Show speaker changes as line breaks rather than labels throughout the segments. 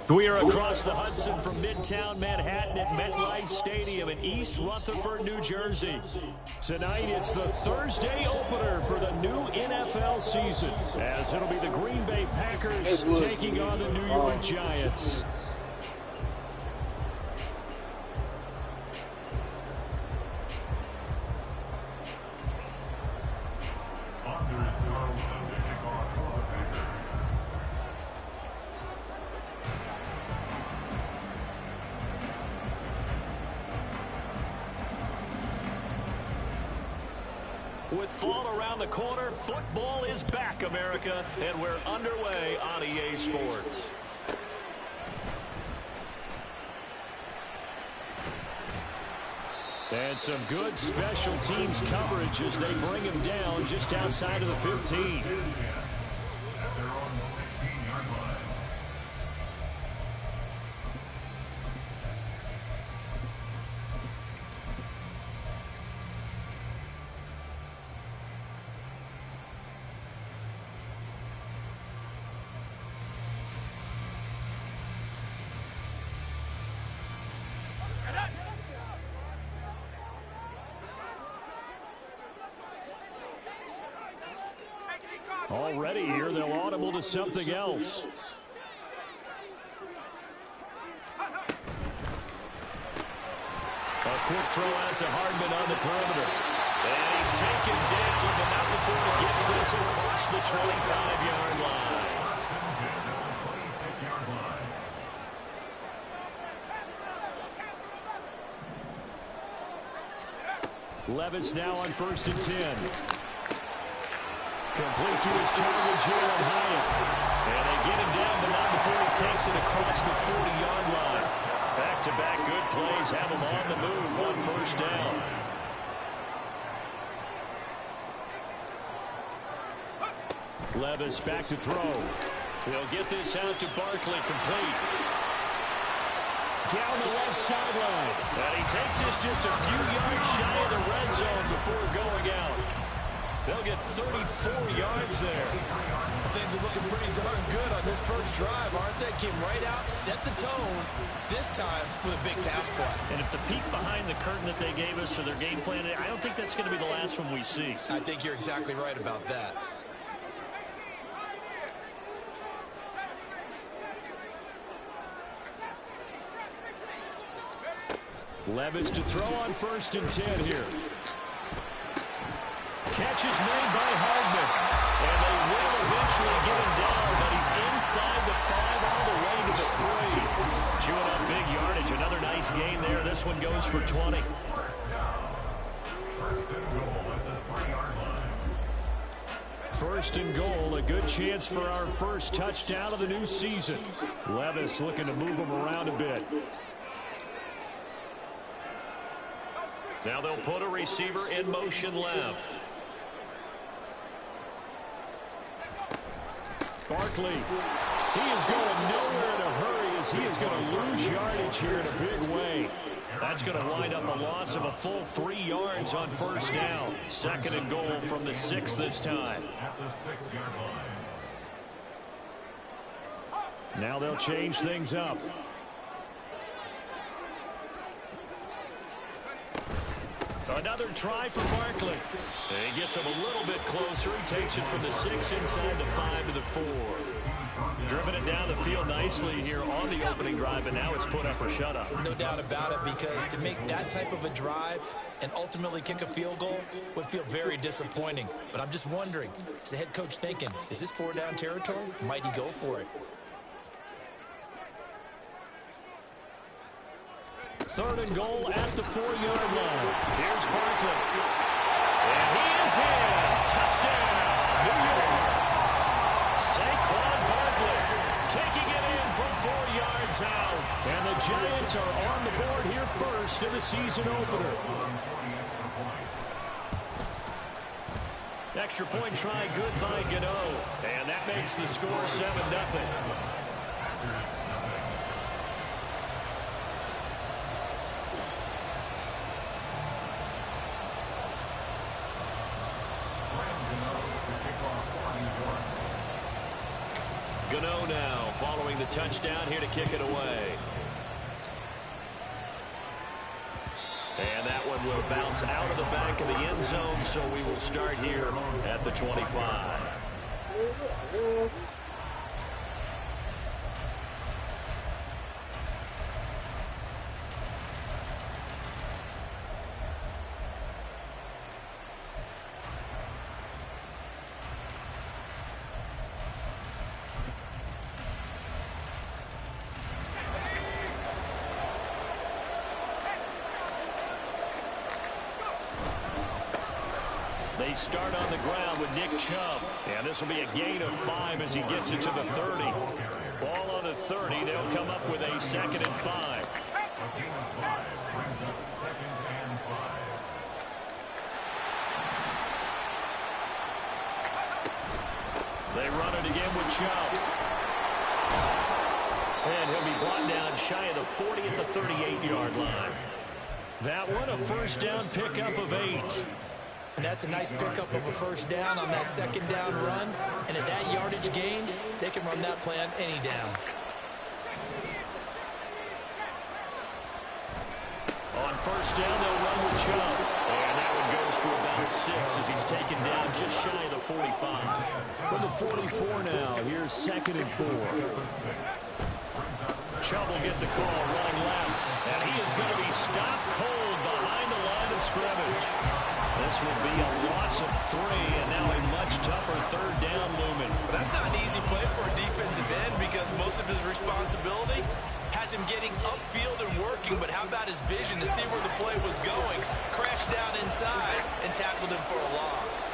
We are across the Hudson from Midtown Manhattan at MetLife Stadium in East Rutherford, New Jersey. Tonight, it's the Thursday opener for the new NFL season, as it'll be the Green Bay Packers taking on the New York Giants. With fall around the corner, football is back, America, and we're underway on EA Sports. And some good special teams coverage as they bring him down just outside of the 15. Already here, they'll audible to something else. A quick throw out to Hardman on the perimeter. And he's taken down, but not before he gets this across the 25-yard line. Levis now on 1st and 10. Complete to his target, Jalen Hyatt. And they get him down, but not before he takes it across the 40-yard line. Back-to-back good plays have him on the move on 1st down. Levis back to throw. He'll get this out to Barkley, complete. Down the left sideline. And he takes this just a few yards shy of the red zone before going out. They'll get 34 yards there.
Things are looking pretty darn good on this first drive, aren't they? Came right out, set the tone, this time with a big pass play.
And if the peek behind the curtain that they gave us or their game plan, I don't think that's going to be the last one we see.
I think you're exactly right about that.
Levis to throw on 1st and 10 here. Catch is made by Hardman. And they will eventually get him down, but he's inside the 5 all the way to the 3. Chewing up big yardage. Another nice gain there. This one goes for 20. First and goal, a good chance for our first touchdown of the new season. Levis looking to move him around a bit. Now they'll put a receiver in motion left. Barkley, he is going nowhere in a hurry as he is going to lose yardage here in a big way. That's going to wind up a loss of a full 3 yards on 1st down. 2nd and goal from the 6 this time. Now they'll change things up. Another try for Barkley. And he gets him a little bit closer. He takes it from the 6 inside the 5 to the 4. Driven it down the field nicely here on the opening drive, and now it's put up or shut up.
No doubt about it, because to make that type of a drive and ultimately kick a field goal would feel very disappointing. But I'm just wondering, is the head coach thinking, is this 4-down territory? Might he go for it?
Third and goal at the 4-yard line. Here's Barkley. And he is in. Touchdown, New York. Saquon Barkley taking it in from 4 yards out. And the Giants are on the board here first in the season opener. Extra point try good by Gano. And that makes the score 7-0. Gano now following the touchdown here to kick it away. And that one will bounce out of the back of the end zone, so we will start here at the 25. They start on the ground with Nick Chubb. And this will be a gain of 5 as he gets it to the 30. Ball on the 30. They'll come up with a 2nd and 5. They run it again with Chubb. And he'll be brought down shy of the 40 at the 38-yard line. That one, a first down pickup of 8.
And that's a nice pickup of a first down on that 2nd down run. And at that yardage gain, they can run that play on any down.
On first down, they'll run with Chubb. And that one goes for about 6 as he's taken down just shy of the 45. From the 44 now, here's 2nd and 4. Chubb will get the call running left. And he is going to be stopped cold behind the line of scrimmage. This will be a loss of 3, and now a much tougher 3rd down looming.
But that's not an easy play for a defensive end, because most of his responsibility has him getting upfield and working. But how about his vision to see where the play was going? Crashed down inside and tackled him for a loss.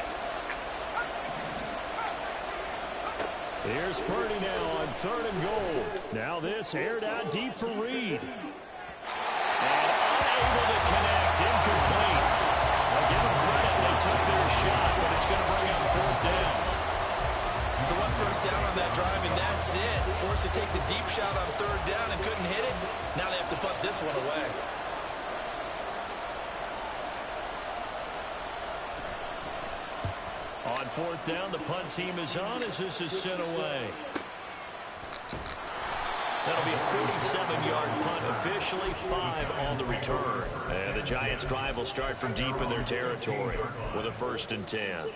Here's Purdy now on 3rd and goal. Now this aired out deep for Reed. And unable to connect, incomplete. I'll give them credit, they took their shot, but it's going to bring up 4th down.
So 1 first down on that drive, and that's it. Forced to take the deep shot on 3rd down and couldn't hit it. Now they have to punt this one away.
On 4th down, the punt team is on as this is sent away. That'll be a 47-yard punt, officially 5 on the return. And the Giants' drive will start from deep in their territory with a 1st and 10.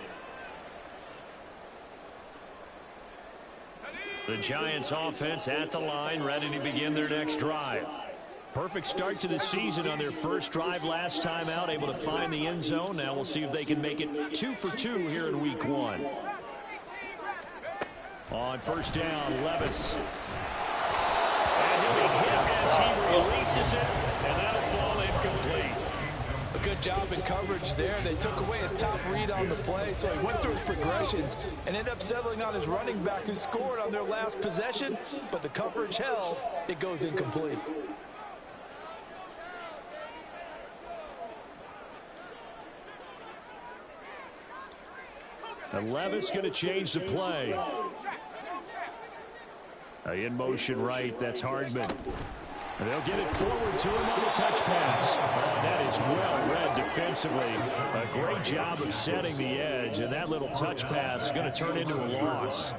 The Giants' offense at the line, ready to begin their next drive. Perfect start to the season on their first drive last time out, able to find the end zone. Now we'll see if they can make it 2 for 2 here in week 1. On first down, Levis. And he'll be hit as he releases it, and that'll fall incomplete.
A good job in coverage there. They took away his top read on the play, so he went through his progressions and ended up settling on his running back who scored on their last possession, but the coverage held. It goes incomplete.
And Levis going to change the play. In motion right, that's Hardman. And they'll get it forward to him on the touch pass. That is well read defensively. A great job of setting the edge, and that little touch pass is going to turn into a loss.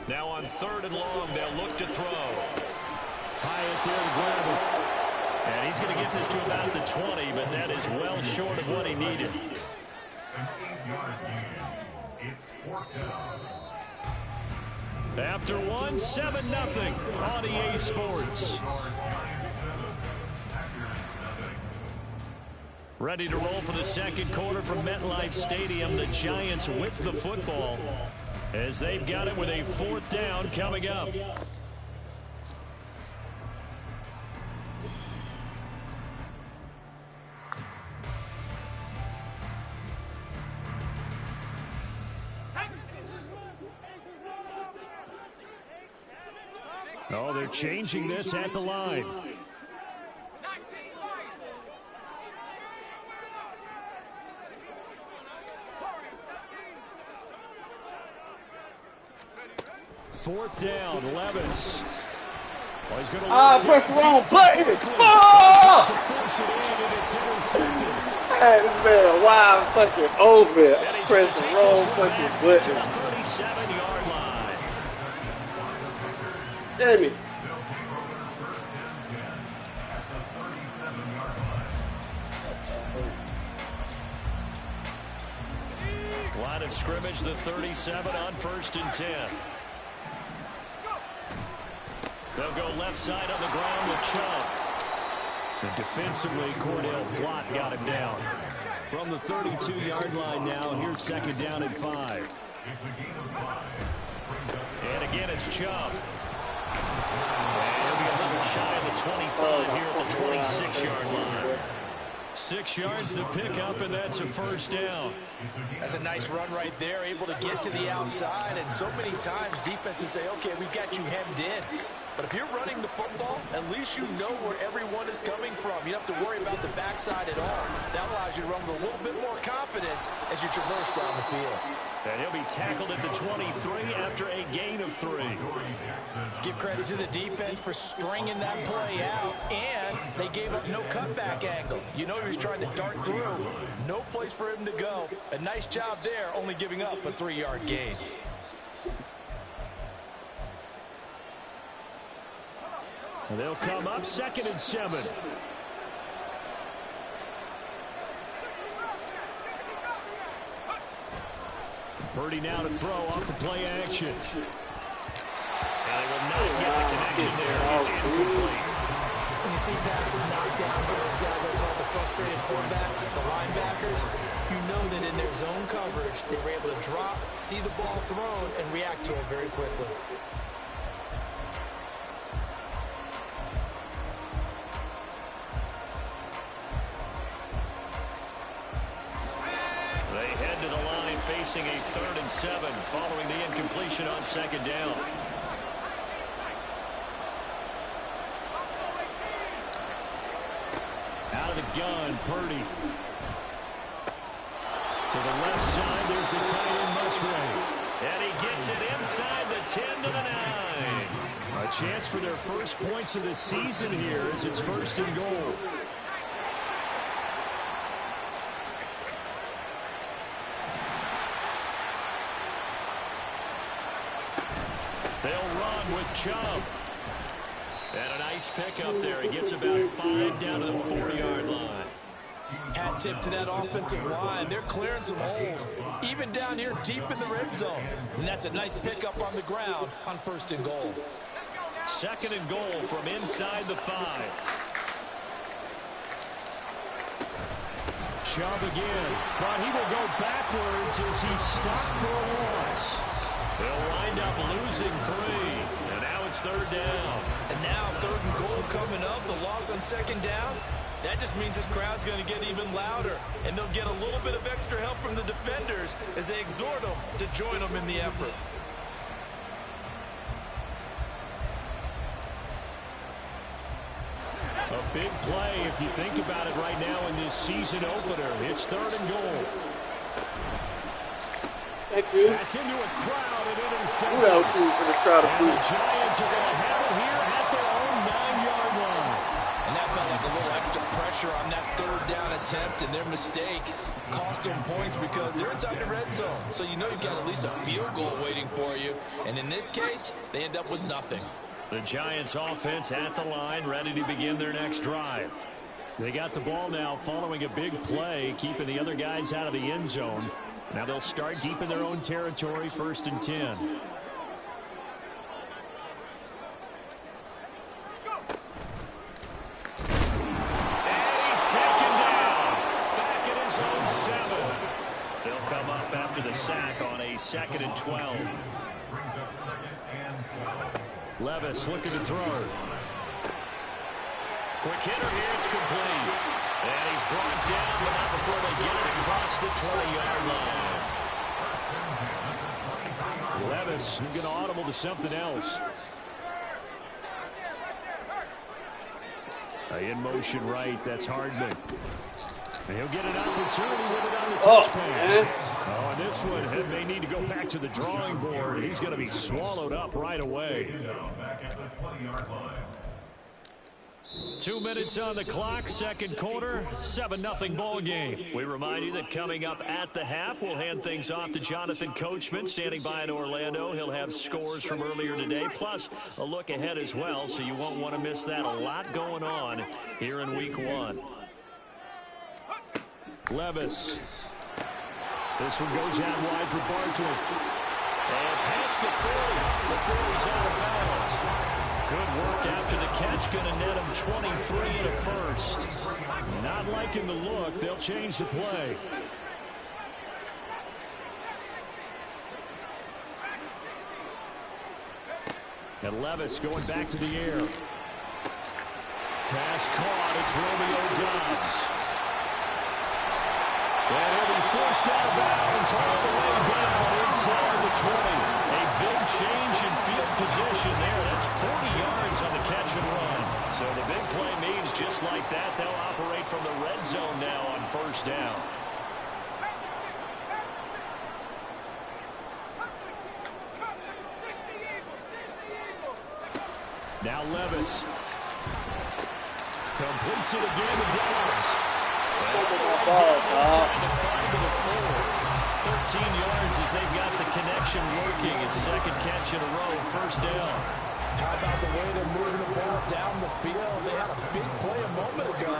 Now on 3rd and long, they'll look to throw. Hyatt there to grab it. And he's going to get this to about the 20, but that is well short of what he needed. After one, 7-0 on EA Sports. Ready to roll for the second quarter from MetLife Stadium. The Giants with the football as they've got it with a 4th down coming up. Oh, they're changing this at the line. Fourth down, Levis. Oh, he's going to
press the wrong button. Oh! Hey, this man wild fucking open. Press the wrong fucking button.
37-yard line.
Damn it.
Line of scrimmage, the 37 on 1st and 10. They'll go left side on the ground with Chubb. And defensively, Cordell Flott got him down. From the 32-yard line now, here's 2nd down and 5. And again, it's Chubb. And he'll be a little shy of the 25 here at the 26-yard line. 6 yards to pick up, and that's a 1st down.
That's a nice run right there, able to get to the outside. And so many times defenses say, okay, we've got you hemmed in. But if you're running the football, at least you know where everyone is coming from. You don't have to worry about the backside at all. That allows you to run with a little bit more confidence as you traverse down the field.
And he'll be tackled at the 23 after a gain of 3.
Give credit to the defense for stringing that play out, and they gave up no cutback angle. You know he was trying to dart through. No place for him to go. A nice job there, only giving up a 3-yard gain.
And they'll come up 2nd and 7. Purdy now to throw off the play action. And they will not get the connection there. It's incomplete.
When you see passes knocked down by those guys I call the frustrated fullbacks, the linebackers, you know that in their zone coverage, they were able to drop, see the ball thrown, and react to it very quickly.
Facing a 3rd and 7 following the incompletion on 2nd down. Out of the gun, Purdy. To the left side, there's the tight end, Musgrave. And he gets it inside the 10 to the 9. A chance for their first points of the season here as it's 1st and goal. They'll run with Chubb. And a nice pickup there. He gets about 5 down to the 4-yard line.
Hat tip to that offensive line. They're clearing some holes, even down here deep in the red zone. And that's a nice pickup on the ground on 1st and goal.
2nd and goal from inside the 5. Chubb again. But he will go backwards as he's stopped for a loss. They'll wind up losing 3. And now it's 3rd down.
And now 3rd and goal coming up. The loss on 2nd down. That just means this crowd's going to get even louder. And they'll get a little bit of extra help from the defenders as they exhort them to join them in the effort.
A big play if you think about it right now in this season opener. It's 3rd and goal.
Thank you.
That's into a crowd and intercepted.
Who else is going to try to
And
prove?
the Giants are going to have it here at their own 9-yard line.
And that felt like a little extra pressure on that 3rd down attempt, and their mistake cost them points because they're inside the red zone. So you know you've got at least a field goal waiting for you. And in this case, they end up with nothing.
The Giants offense at the line, ready to begin their next drive. They got the ball now following a big play, keeping the other guys out of the end zone. Now they'll start deep in their own territory, 1st and 10. And he's taken down. Back at his own 7. They'll come up after the sack on a 2nd and 12. Levis looking to throw. Quick hitter here, it's complete. And he's brought down, but not before they get it across the 20-yard line. Levis going to audible to something else. In motion right, that's Hardman. And he'll get an opportunity with it on the touch pass. Oh, and this one may need to go back to the drawing board. He's going to be swallowed up right away. 2 minutes on the clock, 2nd quarter, 7-0 ball game. We remind you that coming up at the half, we'll hand things off to Jonathan Coachman, standing by in Orlando. He'll have scores from earlier today, plus a look ahead as well, so you won't want to miss that. A lot going on here in week 1. Levis. This one goes out wide for Barkley. And past the 40. The 40's out of bounds. Good work after the catch. Going to net him 23 and a first. Not liking the look. They'll change the play. And Levis going back to the air. Pass caught. It's Romeo Doubs. And he'll be forced out of bounds all the way down inside the 20. A big change in field position there. That's 40 yards on the catch and run. So the big play means just like that, they'll operate from the red zone now on 1st down. Now Levis. Completes it again to Doubs. 13 yards as they've got the connection working. His 2nd catch in a row, 1st down.
How about the way they're moving the ball down the field? They had a big play a moment ago.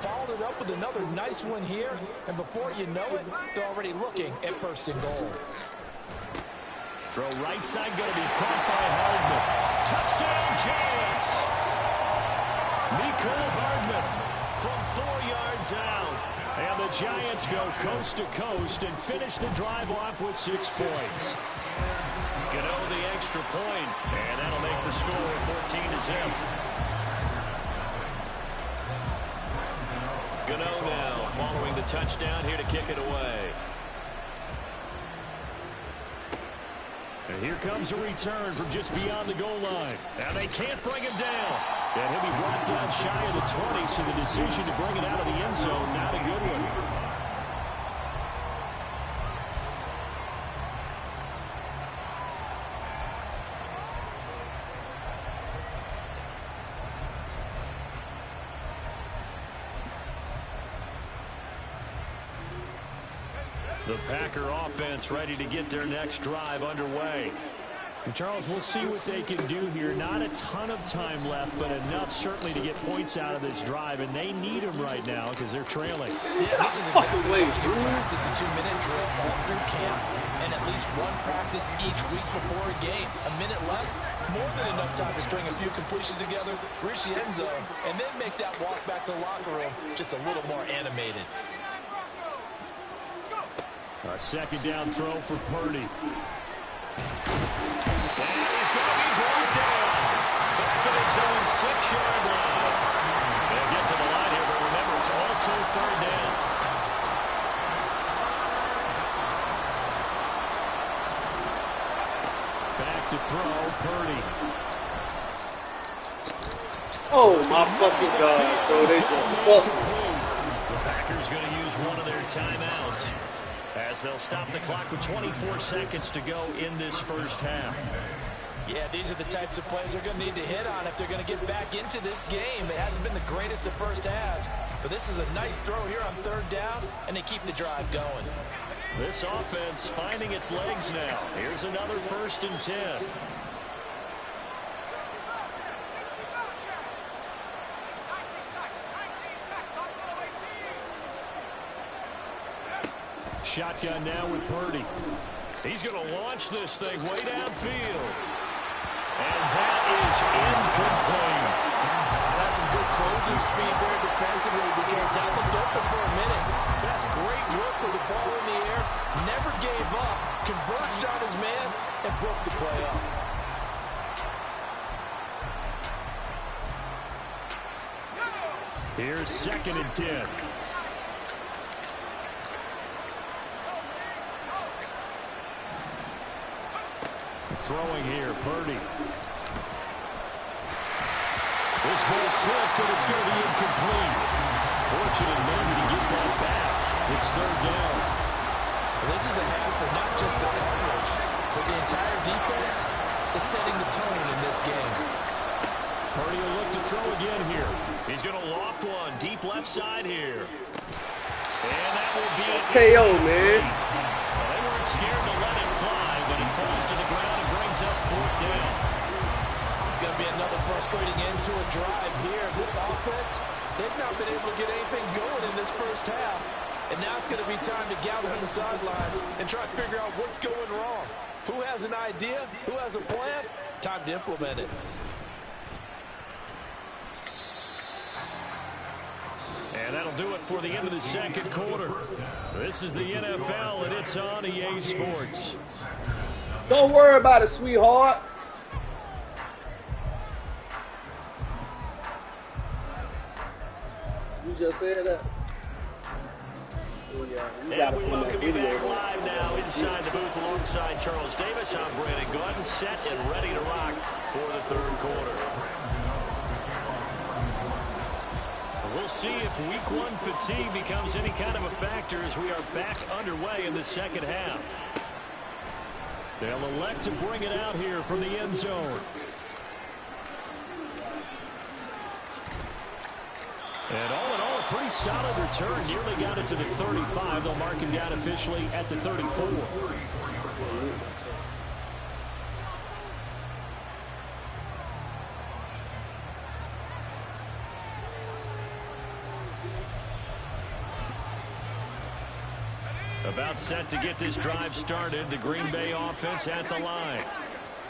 Followed it up with another nice one here. And before you know it, they're already looking at 1st and goal.
Throw right side going to be caught by Hardman. Touchdown Giants! Mecole Hardman from 4 yards out. And the Giants go coast to coast and finish the drive off with 6 points. Gano the extra point, and that'll make the score 14-0. Gano now following the touchdown here to kick it away. And here comes a return from just beyond the goal line. And they can't bring him down. And he'll be brought down shy of the 20, so the decision to bring it out of the end zone, not a good one. The Packer offense ready to get their next drive underway. And Charles, we'll see what they can do here. Not a ton of time left, but enough certainly to get points out of this drive, and they need them right now because they're trailing.
Yeah, this is exactly what you do. This is a 2-minute drill all through camp, and at least one practice each week before a game. A minute left, more than enough time to string a few completions together, reach the end zone, and then make that walk back to the locker room just a little more animated.
A 2nd down throw for Purdy. And he's going to be brought down. Back at his own 6-yard line. They'll get to the line here, but remember, it's also 3rd down. Back to throw, Purdy.
Oh, my fucking God, bro. They just fucked.
The Packers going to use one of their timeouts, as they'll stop the clock with 24 seconds to go in this 1st half.
Yeah, these are the types of plays they're going to need to hit on if they're going to get back into this game. It hasn't been the greatest of 1st halves, but this is a nice throw here on 3rd down, and they keep the drive going.
This offense finding its legs now. Here's another 1st and 10. shotgun now with Purdy. He's going to launch this thing way downfield. And that is incomplete.
That's some good closing speed there defensively because that looked open for a minute. That's great work with the ball in the air. Never gave up. Converged on his man and broke the play up.
Here's 2nd and 10. Throwing here, Purdy. This ball tripped, and it's going to be incomplete. Fortunate maybe to get that back. It's 3rd down.
Well, this is a half for not just the coverage, but the entire defense is setting the tone in this game.
Purdy will look to throw again here. He's going to loft one deep left side here. And that will be a
KO, man.
Well, they weren't scared to let it fly, but it falls to the ground and brings up 4th down.
It's going to be another frustrating end to a drive here. This offense, they've not been able to get anything going in this first half. And now it's going to be time to gather on the sidelines and try to figure out what's going wrong. Who has an idea? Who has a plan? Time to implement it.
And that'll do it for the end of the 2nd quarter. This is the NFL, and it's on EA Sports.
Don't worry about it, sweetheart. You just said that. Oh, yeah.
And we welcome you back live now inside the booth alongside Charles Davis. I'm Brandon Gordon, set and ready to rock for the 3rd quarter. We'll see if week 1 fatigue becomes any kind of a factor as we are back underway in the 2nd half. They'll elect to bring it out here from the end zone. And all in all, a pretty solid return. Nearly got it to the 35. They'll mark him down officially at the 34. About set to get this drive started. The Green Bay offense at the line.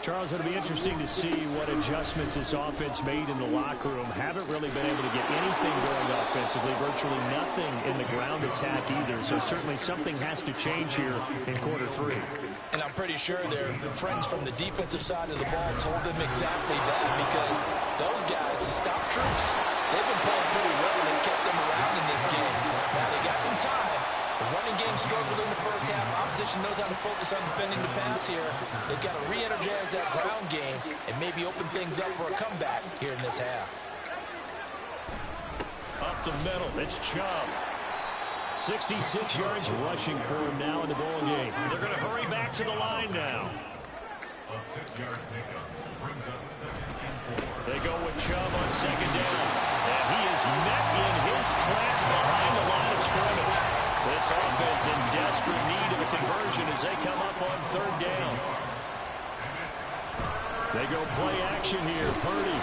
Charles, it'll be interesting to see what adjustments this offense made in the locker room. Haven't really been able to get anything going offensively. Virtually nothing in the ground attack either. So certainly something has to change here in quarter 3.
And I'm pretty sure their friends from the defensive side of the ball told them exactly that, because those guys, the stop troops, they've been playing pretty well and kept them around in this game. Now they got some time. The running game struggled in the first half. Opposition knows how to focus on defending the pass here. They've got to re-energize that ground game and maybe open things up for a comeback here in this half.
Up the middle, it's Chubb. 66 yards rushing for him now in the ball game. They're going to hurry back to the line now. They go with Chubb on 2nd down. And he is met in his tracks behind the line of scrimmage. This offense in desperate need of a conversion as they come up on 3rd down. They go play action here. Purdy.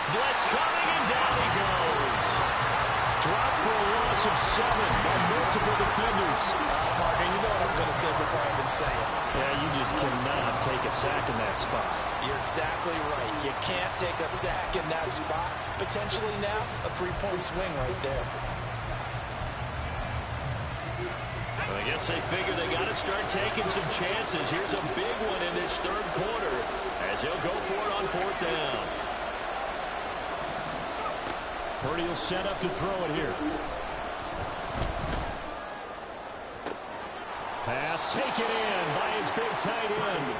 Blitz coming, and down he goes. Dropped for a loss of 7 by multiple defenders.
Parker, you know what I'm going to say before I even say it.
Yeah, you just cannot take a sack in that spot.
You're exactly right. You can't take a sack in that spot. Potentially now, a 3-point swing right there.
Well, I guess they figure they got to start taking some chances. Here's a big one in this 3rd quarter as he'll go for it on 4th down. Purdy will set up to throw it here. Pass taken in by his big tight end.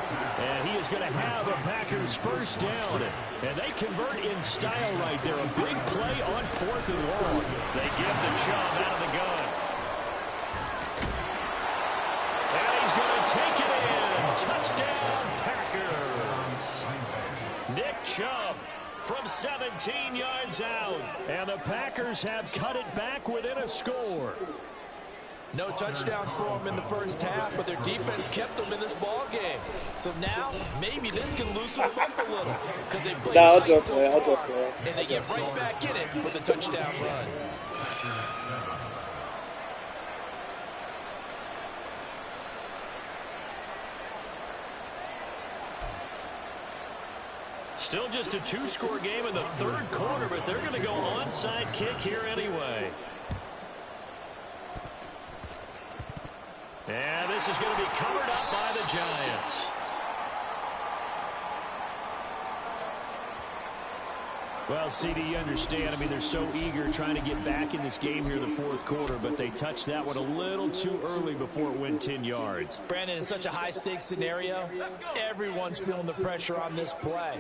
And he is going to have a Packers 1st down. And they convert in style right there. A big play on 4th and long. They give the Chubb out of the gun. And he's going to take it in. Touchdown, Packers. Nick Chubb from 17 yards out. And the Packers have cut it back within a score.
No touchdowns for them in the first half, but their defense kept them in this ball game. So now, maybe this can loosen them up a little, because they played tight so far, and they get right back in it with a touchdown run.
Still just a two-score game in the third quarter, but they're going to go onside kick here anyway. And this is going to be covered up by the Giants. Well, CD, you understand. I mean, they're so eager trying to get back in this game here in the fourth quarter, but they touched that one a little too early before it went 10 yards.
Brandon, in such a high-stakes scenario, everyone's feeling the pressure on this play.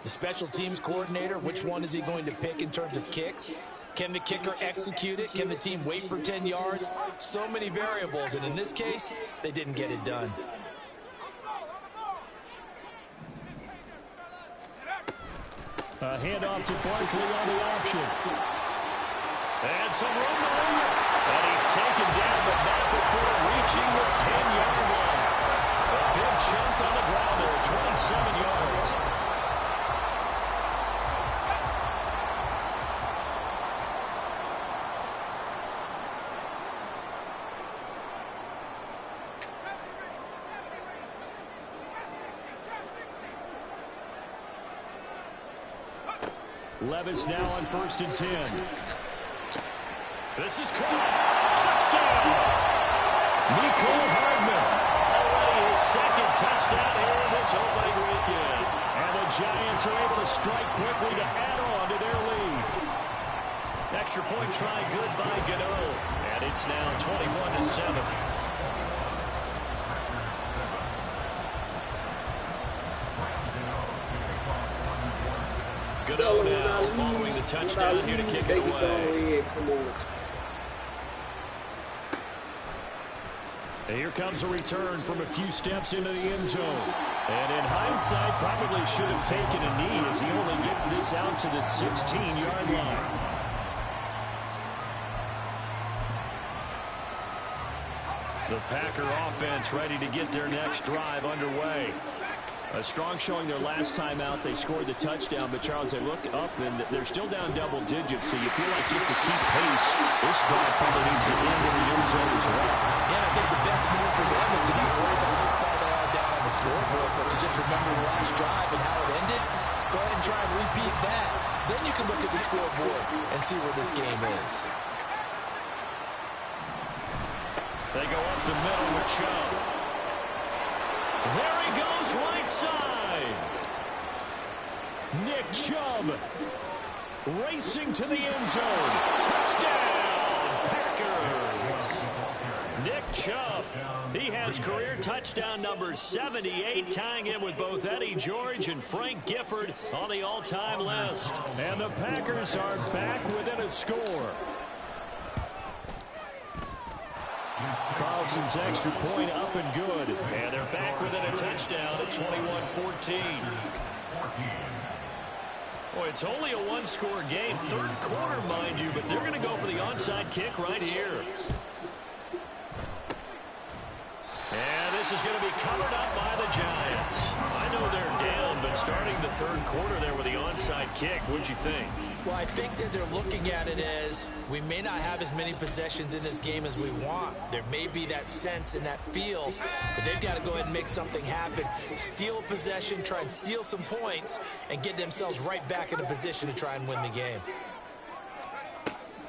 The special teams coordinator, which one is he going to pick in terms of kicks? Can the kicker execute it? Can the team wait for 10 yards? So many variables, and in this case, they didn't get it done.
A handoff to Barkley on the option. And some room to move. And he's taken down, but not before reaching the 10-yard line. A big chunk on the ground there, 27 yards. Levis now on 1st and 10. This is caught. Touchdown! Nicole Hardman. Already his second touchdown here in this opening weekend. And the Giants are able to strike quickly to add on to their lead. Extra point try good by Gano. And it's now 21-7. Gano now following the touchdown here to kick it away. And here comes a return from a few steps into the end zone. And in hindsight, probably should have taken a knee as he only gets this out to the 16-yard line. The Packer offense ready to get their next drive underway. A strong showing their last time out. They scored the touchdown, but Charles, they look up and they're still down double digits, so you feel like just to keep pace, this drive probably needs to end in the end zone as well.
Yeah, I think the best move for them is to not worry about how far they are down on the scoreboard, but to just remember the last drive and how it ended. Go ahead and try and repeat that. Then you can look at the scoreboard and see where this game is.
They go up the middle with Chubb. There he goes, right side. Nick Chubb racing to the end zone. Touchdown, Packers. Nick Chubb, he has career touchdown number 78, tying in with both Eddie George and Frank Gifford on the all-time list. And the Packers are back within a score. Carlson's extra point up and good. And they're back within a touchdown at 21-14. Boy, it's only a one-score game. Third quarter, mind you, but they're going to go for the onside kick right here. And this is going to be covered up by the Giants. I know they're down, but starting the third quarter there with the onside kick, what'd you think?
Well, I think that they're looking at it as we may not have as many possessions in this game as we want. There may be that sense and that feel that they've got to go ahead and make something happen. Steal a possession, try and steal some points, and get themselves right back in a position to try and win the game.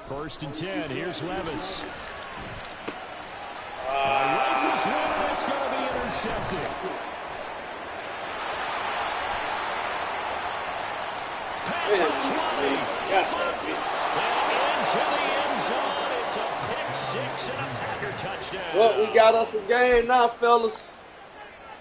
1st and 10. Here's Levis. Rifles one, it's going to be intercepted. Pass of 20. And into the end zone. It's a pick six and a Packer touchdown.
Well, we got us a game now, fellas.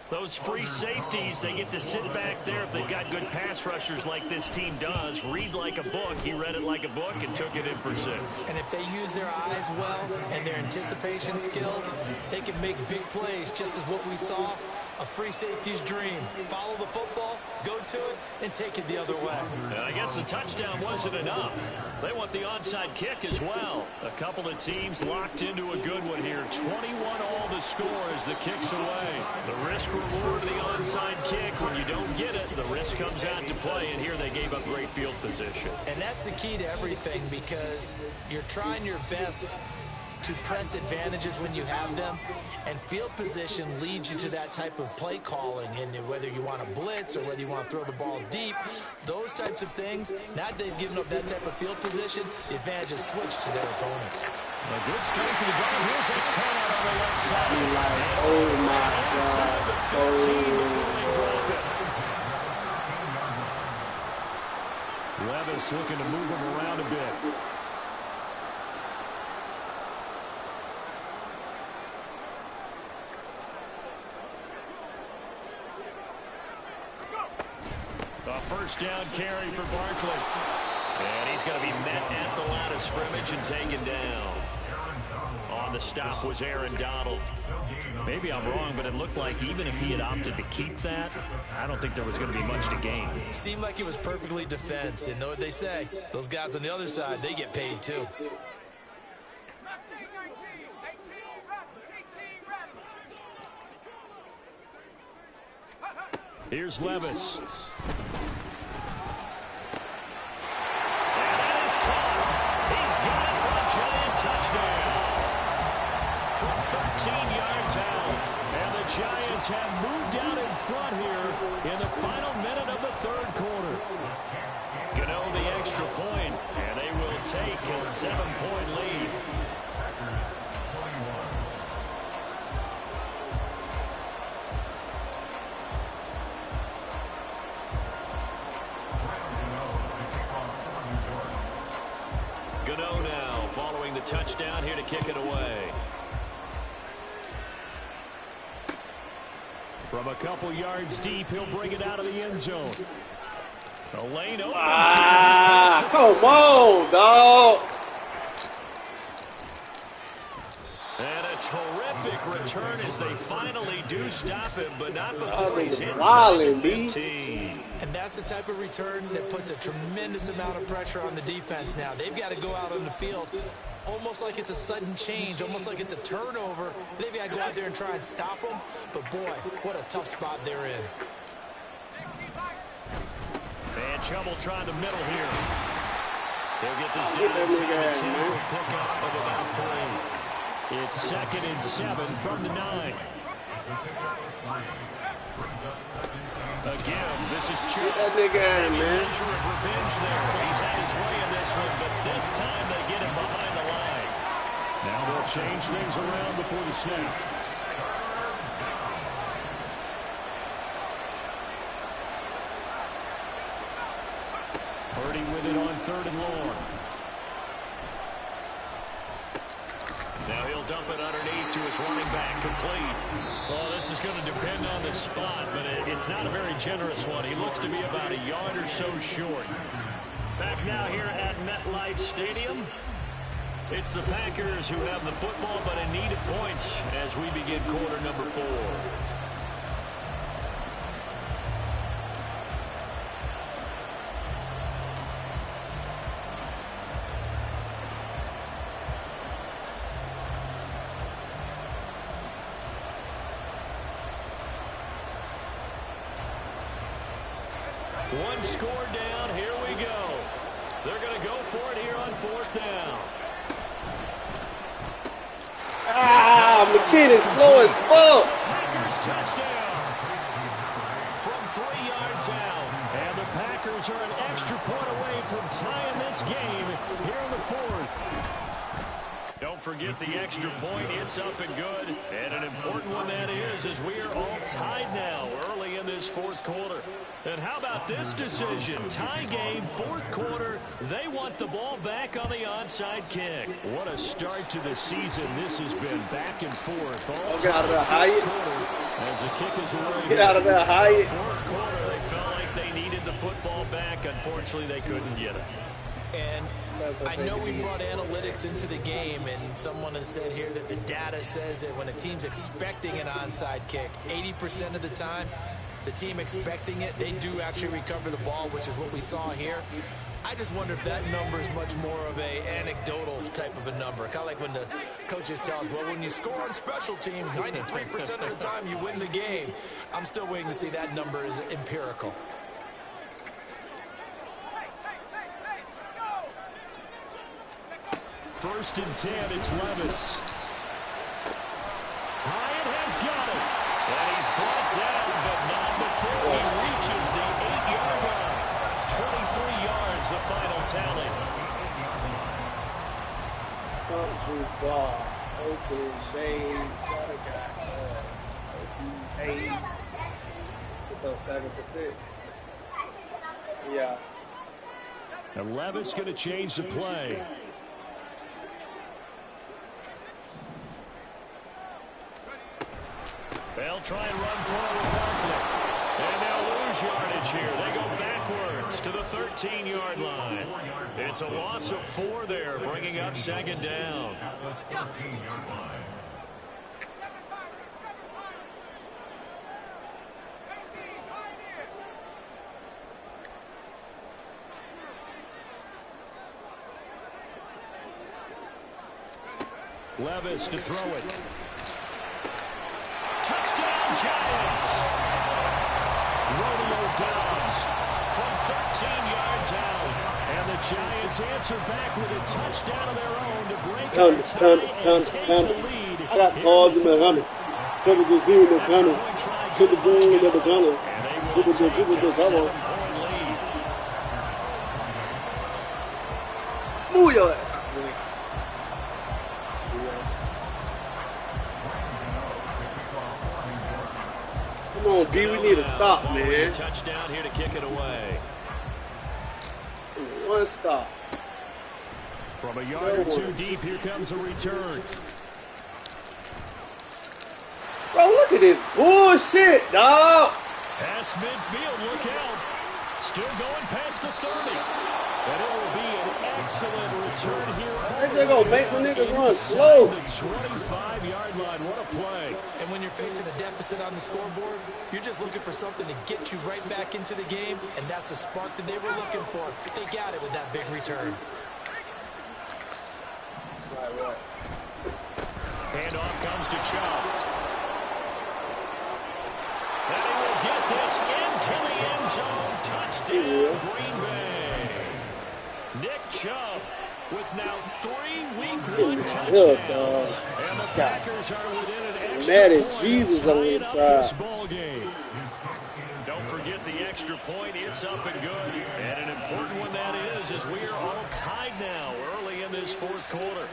Those free safeties, they get to sit back there if they've got good pass rushers like this team does. Read like a book. He read it like a book and took it in for 6.
And if they use their eyes well and their anticipation skills, they can make big plays, just as what we saw. A free safety's dream. Follow the football, go to it, and take it the other way.
And I guess the touchdown wasn't enough. They want the onside kick as well. A couple of teams locked into a good one here. 21 all the score as the kick's away. The risk reward of the onside kick. When you don't get it, the risk comes out to play, and here they gave up great field position.
And that's the key to everything, because you're trying your best
to press advantages when you have them, and field position leads you to that type of play calling. And whether you want to blitz or whether you want to throw the ball deep, those types of things, now that they've given up that type of field position, the advantage is switched to their opponent.
A good start to the drive. Here's that's caught out on the left side.
Like, oh my God.
Before they drop it. Levis looking to move him around a bit. A first down carry for Barkley. And he's going to be met at the line of scrimmage and taken down. On the stop was Aaron Donald. Maybe I'm wrong, but it looked like even if he had opted to keep that, I don't think there was going to be much to gain.
Seemed like it was perfectly defense. And know what they say? Those guys on the other side, they get paid too.
Here's Levis. From 13 yards out. And the Giants have moved out in front here in the final minute of the third quarter. Gano the extra point, and they will take a 7-point lead. Gano now following the touchdown here to kick it away. From a couple yards deep, he'll bring it out of the end zone. The lane opens.
Come on, dog.
And a terrific return as they finally do stop him, but not before he's inside
wildin',
the 15.
And that's the type of return that puts a tremendous amount of pressure on the defense now. They've got to go out on the field almost like it's a sudden change, almost like it's a turnover. They've got to go out there and try and stop them. But, boy, what a tough spot they're in.
And trouble trying the middle here. They'll get this down inside the 10 for a pickup of about 3. It's 2nd and 7 from the 9. Again, this is Chubb.
Get that nigga in, man.
Measure of revenge there. He's had his way in this one, but this time they get him behind the line. Now they'll change things around before the snap. Purdy with it on 3rd and long. Now he'll dump it underneath to his running back, complete. Well, this is going to depend on the spot, but it's not a very generous one. He looks to be about a yard or so short. Back now here at MetLife Stadium. It's the Packers who have the football, but in need of points as we begin quarter number 4. One score down. Here we go. They're going to go for it here on 4th down.
McKinnon's slow as fuck.
Packers touchdown from 3 yards out. And the Packers are an extra point away from tying this game here in the 4th. Don't forget the extra point. It's up and good. And an important one that is, as we are all tied now early in this 4th quarter. And how about this decision? Tie game, 4th quarter. They want the ball back on the onside kick. What a start to the season this has been, back and forth. All
Get out of there, Hyatt.
As the kick is away.
Get out of there, Hyatt.
4th quarter, they felt like they needed the football back. Unfortunately, they couldn't get it.
And I know we brought analytics into the game, and someone has said here that the data says that when a team's expecting an onside kick, 80% of the time, the team expecting it, they do actually recover the ball, which is what we saw here. I just wonder if that number is much more of a anecdotal type of a number. Kind of like when the coaches tell us, well, when you score on special teams, 93% of the time you win the game. I'm still waiting to see that number is empirical.
First and 10, it's Levis. Hyatt has got it. And he's brought down, but not before he reaches the 8-yard line. 23 yards, the final tally.
Country's ball. Open, shades, other guy. Hey. It's on 7%. Yeah.
And Levis going to change the play. They'll try and run forward with Barkley. And they'll lose yardage here. They go backwards to the 13-yard line. It's a loss of 4 there, bringing up second down. Levis to throw it. Touchdown, Giants! Romeo Dobbs from 13 yards out. And the Giants answer back with a touchdown of their own to break the tie and take the lead.
I got calls in the hunter. Took the team in the tunnel. Took the ball in the tunnel. Took the tunnel. Move your ass. Come on, D, we need to stop, man.
Touchdown here to kick it away.
One stop.
From a yard or 2 deep, here comes a return.
Bro, look at this bullshit, dog.
Past midfield, look out. Still going past the 30. And it will be an excellent return here.
They're going to make the niggas run slow.
The 25-yard line, what a play.
And when you're facing a deficit on the scoreboard, you're just looking for something to get you right back into the game, and that's the spark that they were looking for. They got it with that big return.
Right.
Handoff comes to Chubb. And he will get this into the end zone. Touchdown, Green Bay. Nick Chubb with now 3 week 1 touchdowns. And the Packers are within an extra
Madden
point
Jesus on the
tying up
inside.
this ball game. Don't forget the extra point. It's up and good. And an important one that is, as we are all tied now early in this 4th quarter.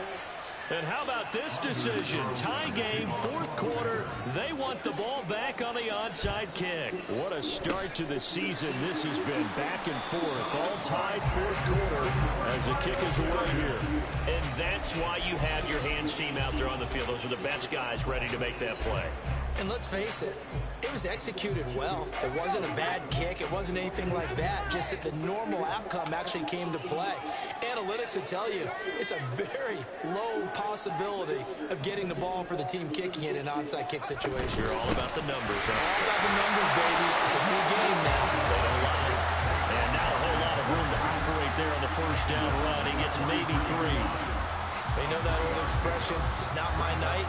And how about this decision? Tie game, 4th quarter. They want the ball back on the onside kick. What a start to the season this has been. Back and forth, all tied 4th quarter as the kick is away here. And that's why you have your hands team out there on the field. Those are the best guys ready to make that play.
And let's face it, it was executed well. It wasn't a bad kick. It wasn't anything like that. Just that the normal outcome actually came to play. Analytics will tell you it's a very low possibility of getting the ball for the team kicking it in an onside kick situation.
You're all about the numbers, huh?
All about the numbers, baby. It's a new game now.
They don't lie. And not a whole lot of room to operate there on the first down run. He gets maybe 3.
They know that old expression, it's not my night.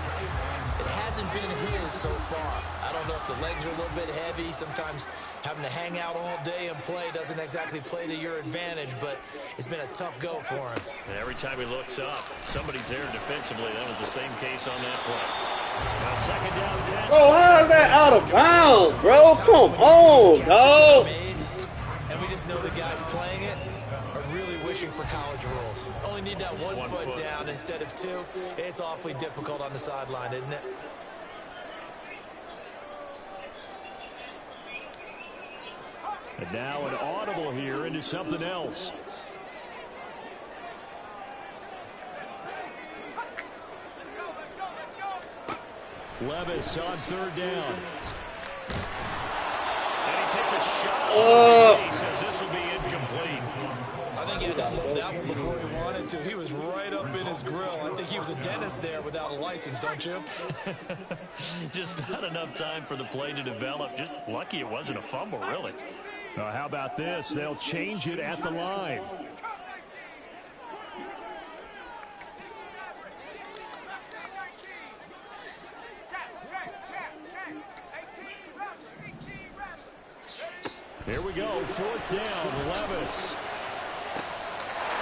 It hasn't been his so far. I don't know if the legs are a little bit heavy. Sometimes having to hang out all day and play doesn't exactly play to your advantage, but it's been a tough go for him.
And every time he looks up, somebody's there defensively. That was the same case on that play. Now second down pass.
Bro, how is that out of bounds, bro? Come on, dog.
And we just know the guys playing it are really wishing for college rules. Only need that one foot down instead of 2. It's awfully difficult on the sideline, isn't it?
And now an audible here into something else. Levis on 3rd down. And he takes a shot. He says this will be incomplete.
I think he had to unload that one before he wanted to. He was right up in his grill. I think he was a dentist there without a license, don't you?
Just not enough time for the play to develop. Just lucky it wasn't a fumble, really. How about this? They'll change it at the line. Here we go, 4th down, Levis.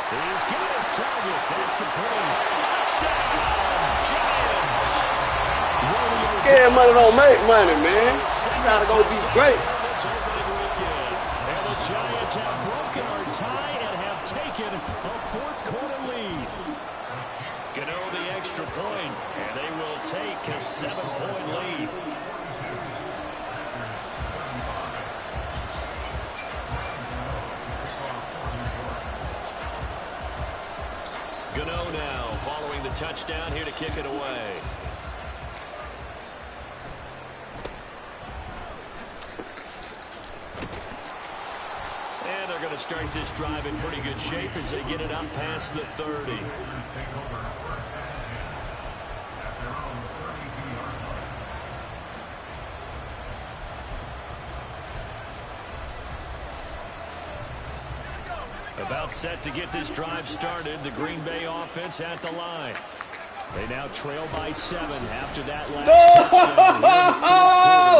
He's got his target. That's complete. Touchdown, Giants.
Scared money don't make money, man. You gotta go be great.
And the Giants have broken our tie and have taken a fourth-quarter lead. Gano the extra point, and they will take a 7-point lead. Gano now following the touchdown here to kick it away. And they're going to start this drive in pretty good shape as they get it up past the 30. About set to get this drive started. The Green Bay offense at the line. They now trail by 7 after that last touchdown.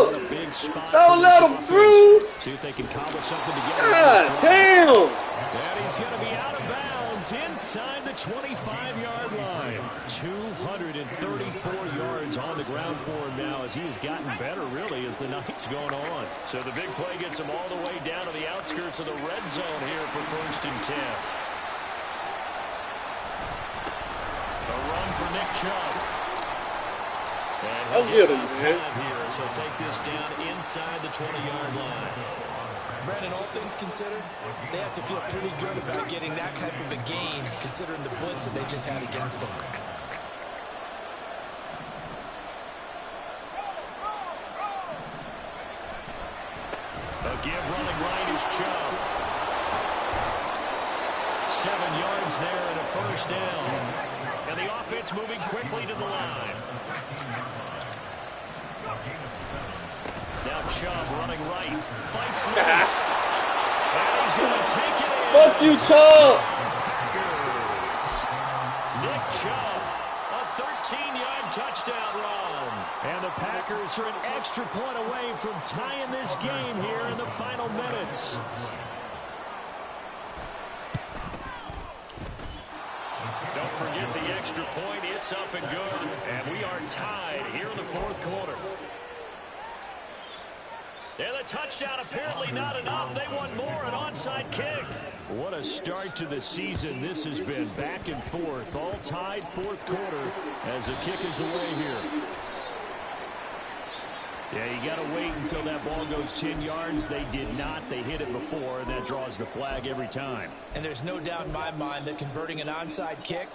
What a big spot.
Don't let them through.
See if they can cobble something together.
God damn.
And he's going to be out of bounds inside the 25-yard line. 234 yards on the ground for him now as he has gotten better, really, as the night's going on. So the big play gets him all the way down to the outskirts of the red zone here for 1st and 10. A run for Nick Chubb. And
I'll get him, man.
Here, so take this down inside the 20-yard line.
Brandon, all things considered, they have to feel pretty good about getting that type of a gain, considering the blitz that they just had against them.
A give running right is Chubb. 7 yards there and a first down. And the offense moving quickly to the line. Now Chubb running right. Fights loose. And he's going to take it in.
Fuck you, Chubb.
Nick Chubb. A 13-yard touchdown run. And the Packers are an extra point away from tying this game here in the final minutes. Don't forget the extra point. It's up and good. And we are tied here in the fourth quarter. And the touchdown apparently not enough. They want more, an onside kick. What a start to the season this has been. Back and forth, all tied fourth quarter as the kick is away here. Yeah, you got to wait until that ball goes 10 yards. They did not. They hit it before, and that draws the flag every time.
And there's no doubt in my mind that converting an onside kick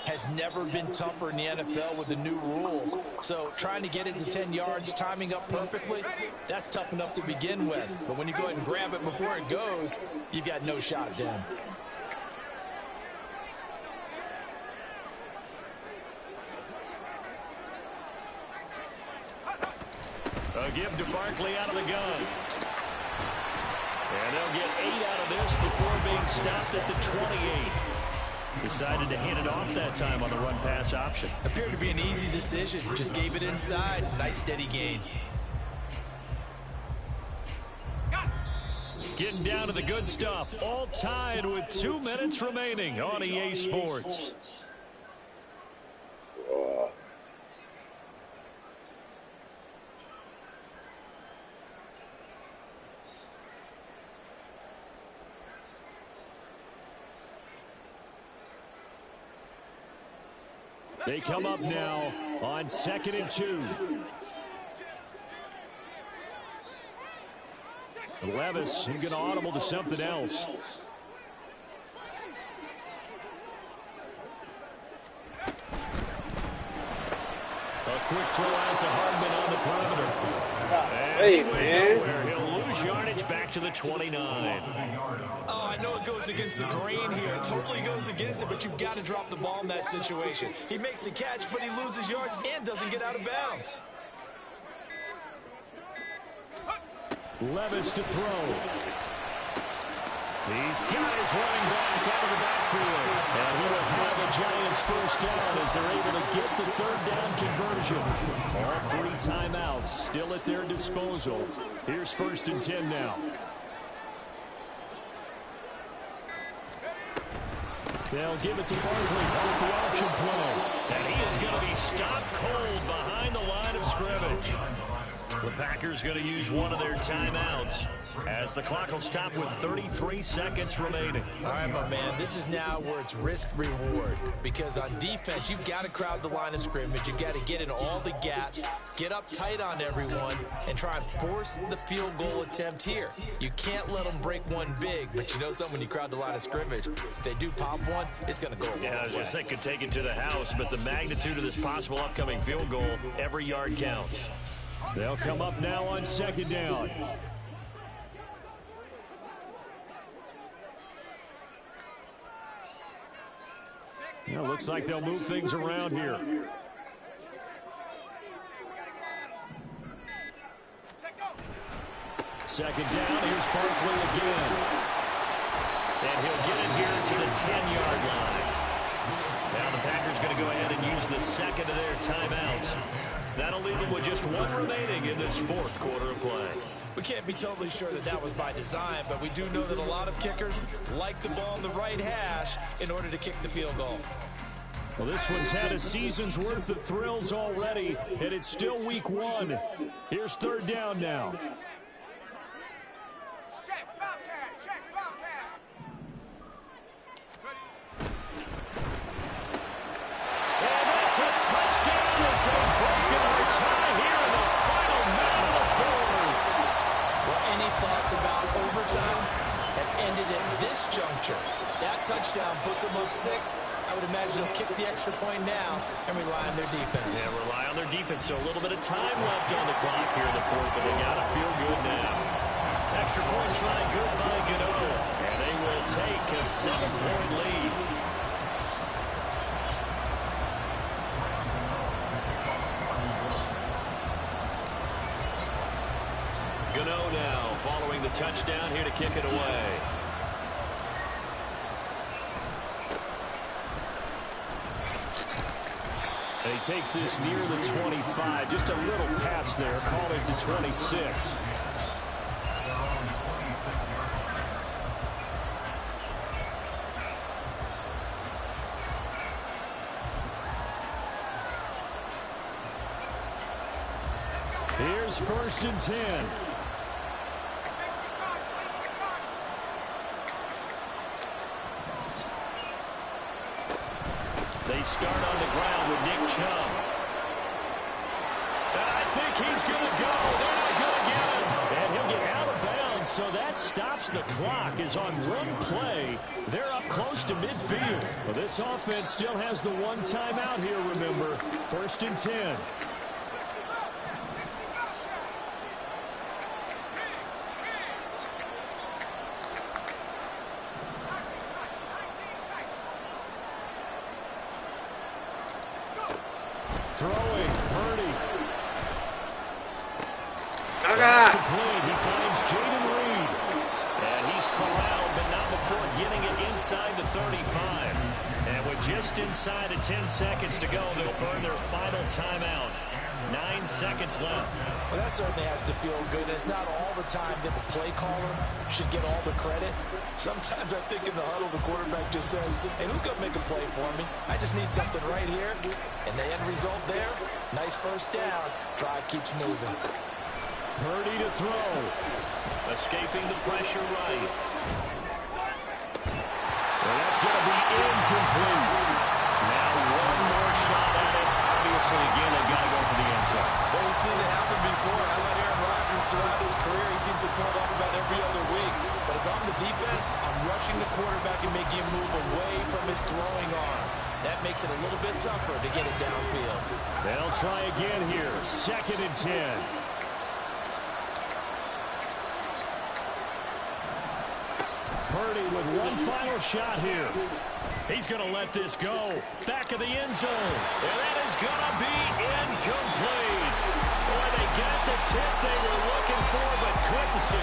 has never been tougher in the NFL with the new rules. So trying to get it to 10 yards, timing up perfectly, that's tough enough to begin with. But when you go ahead and grab it before it goes, you've got no shot then.
A give to Barkley out of the gun. And they'll get 8 out of this before being stopped at the 28. Decided to hand it off that time on the run-pass option.
Appeared to be an easy decision. Just gave it inside. Nice steady gain.
Getting down to the good stuff. All tied with 2 minutes remaining on EA Sports. They come up now on 2nd and 2. Levis is going to audible to something else. A quick throw out to Hardman on the perimeter.
Hey, man.
He'll lose yardage back to the 29.
Oh, I know it goes against the grain here. It totally goes against it, but you've got to drop the ball in that situation. He makes a catch, but he loses yards and doesn't get out of bounds.
Levis to throw. He's got his running back out of the backfield. And he will have the Giants first down as they're able to get the third down conversion. All 3 timeouts still at their disposal. Here's 1st and 10 now. They'll give it to Barkley with the option play. And he is going to be stopped cold behind the line of scrimmage. The Packers going to use one of their timeouts as the clock will stop with 33 seconds remaining.
All right, my man, this is now where it's risk-reward because on defense, you've got to crowd the line of scrimmage. You've got to get in all the gaps, get up tight on everyone, and try and force the field goal attempt here. You can't let them break one big, but you know something, when you crowd the line of scrimmage, if they do pop one, it's going to go a long way.
I was just saying could take it to the house, but the magnitude of this possible upcoming field goal, every yard counts. They'll come up now on second down. It looks like they'll move things around here. Second down, here's Barkley again. And he'll get it here to the 10-yard line. Now the Packers going to go ahead and use the second of their timeouts. That'll leave them with just one remaining in this fourth quarter of play.
We can't be totally sure that that was by design, but we do know that a lot of kickers like the ball in the right hash in order to kick the field goal.
Well, this one's had a season's worth of thrills already, and it's still week one. Here's third down now. And that's a touchdown as they break it or tie here in the final minute of the fourth.
Well, any thoughts about overtime have ended at this juncture. That touchdown puts them up 6. I would imagine they'll kick the extra point now and rely on their defense.
Yeah, rely on their defense. So a little bit of time left on the clock here in the fourth, but they got to feel good now. Extra point try good by Gano. And they will take a 7-point lead. Gano now following the touchdown here to kick it away. And he takes this near the 25. Just a little pass there. Call it to 26. Here's first and 10. They start on the ground with Nick Chubb. And I think he's going to go. They're not going to get him. And he'll get out of bounds, so that stops the clock. Is on one play. They're up close to midfield. Well, this offense still has the one timeout here, remember. First and 10. Throwing, Purdy. That's complete. He finds Jaden Reed. And he's corralled, but not before getting it inside the 35. And with just inside of 10 seconds to go, they'll burn their final timeout. 9 seconds left.
Well, that certainly has to feel good. It's not all the time that the play caller should get all the credit. Sometimes I think in the huddle, the quarterback just says, hey, who's going to make a play for me? I just need something right here. And the end result there, nice first down. Drive keeps moving.
Purdy to throw. Escaping the pressure right. Well, that's going to be incomplete. Now one more shot at it. Obviously, again, they've got to go for the end zone.
Well, we've seen it happen before. How about Aaron Rodgers throughout his career? He seems to pull it off about every other week. But if I'm the defense, I'm rushing the quarterback and making him move away from his throwing arm. That makes it a little bit tougher to get it downfield.
They'll try again here. Second and 10. Purdy with one final shot here. He's going to let this go. Back of the end zone. And that is going to be incomplete. Boy, they got the tip they were looking for, but couldn't secure.